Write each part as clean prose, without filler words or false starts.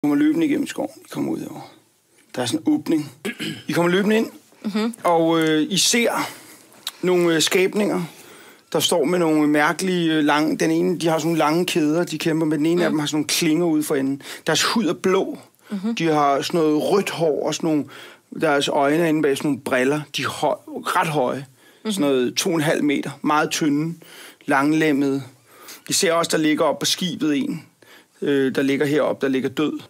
I kommer løbende igennem skoven. I kommer ud over. Der er sådan en åbning. I kommer løbende ind, og I ser nogle skabninger, der står med nogle mærkelige lange... Den ene, de har sådan nogle lange kæder, de kæmper med. Den ene af dem har sådan nogle klinger ude for enden. Deres hud er blå. De har sådan noget rødt hår og sådan nogle... Deres øjne er inde bag sådan nogle briller. De er ret høje. Sådan noget 2,5 meter. Meget tynde. Langlemmede. I ser også, der ligger op på skibet en. Der ligger heroppe, der ligger død.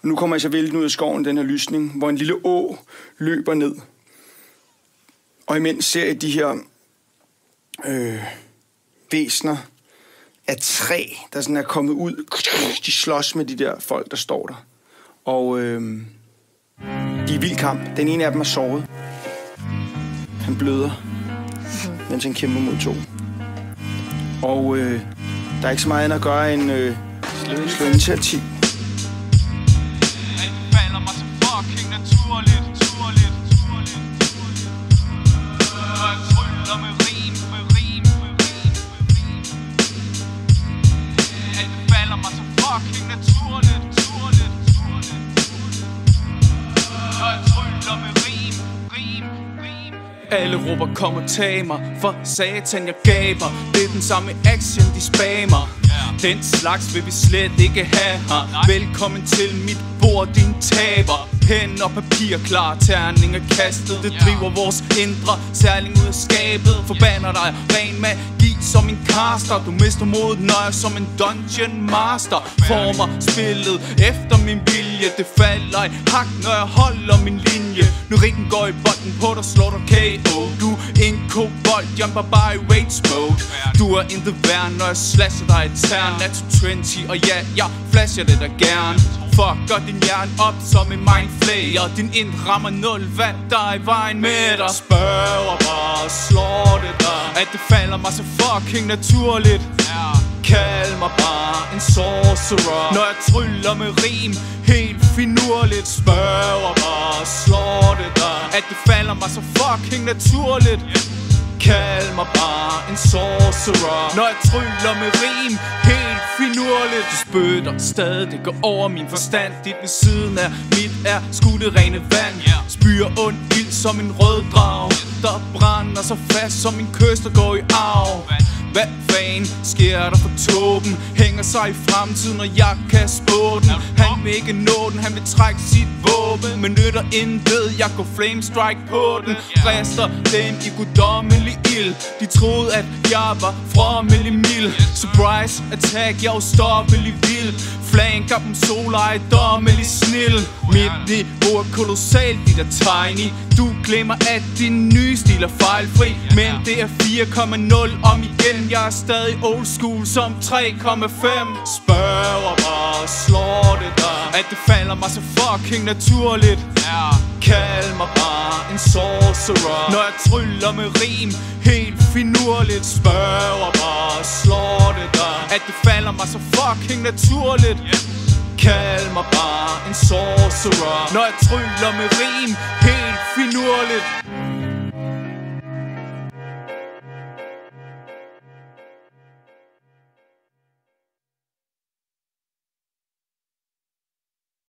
Nu kommer jeg så vælten ud af skoven, den her lysning, hvor en lille å løber ned. Og imens ser jeg de her væsner af træ, der sådan er kommet ud. De slås med de der folk, der står der. Og de er i vild kamp. Den ene af dem er såret. Han bløder, mens han kæmper mod to. Og der er ikke så meget andet at gøre end slå initiativ. Alle råber, kom og tag mig, for satan jeg gaber. Det er den samme action, de spammer. Den slags vil vi slet ikke have her. Velkommen til mit bord, din taber. Pen og papir klar, terning er kastet. Det driver vores indre særling ud af skabet. Forbander dig ren magi som en caster. Du mister modet, når jeg som en dungeon master former spillet efter min vilje. Det falder i hak, når jeg holder min linje. Lyrikken går i bolden på dig, slår dig KO. Du er en kobold, jumper bare i rage mode. Du er intet værd, når jeg slasher dig i tern. Nat 20, og ja, jeg flasher det der gerne. Fucker din hjerne op som en mindflayer. Din ind rammer 0, hvad der er i vejen med dig. Spørger bare, slår det der, at det falder mig så fucking naturligt. Kald mig bare en sorcerer, når jeg tryller med rim helt finurligt. Spørger bare, slår det der, at det falder mig så fucking naturligt. Kald mig bare en sorcerer, når jeg tryller med rim helt finurligt. Du spytter stadig, det går over min forstand. Dit ved siden af mit er skudte rene vand. Spyrer ond ild som en rød drag, der brænder så fast som en kyst, der går i arv. Hvad fanden sker der for tåben? Hænger sig i fremtiden, når jeg kan spå den. Han vil ikke nå den, han vil trække sit våben, men nytter intet, jeg går flame strike på den. Frister dem i guddommelig ild. De troede at jeg var frommelig mild. Surprise attack, jeg er ustoppelig vild. Flanker dem solejedommelig snil. Mit niveau er kolossalt, dit er tiny. Du glemmer at din nye stil er fejlfri, men det er 4,0 om igen. Jeg er stadig old school som 3,5. Spørger bare, slår det der, at det falder mig så fucking naturligt. Kald mig bare en sorcerer, når jeg tryller med rim helt finurligt. Spørger bare, slår det der, at det falder mig så fucking naturligt. Kald mig bare en sorcerer, når jeg tryller med rim helt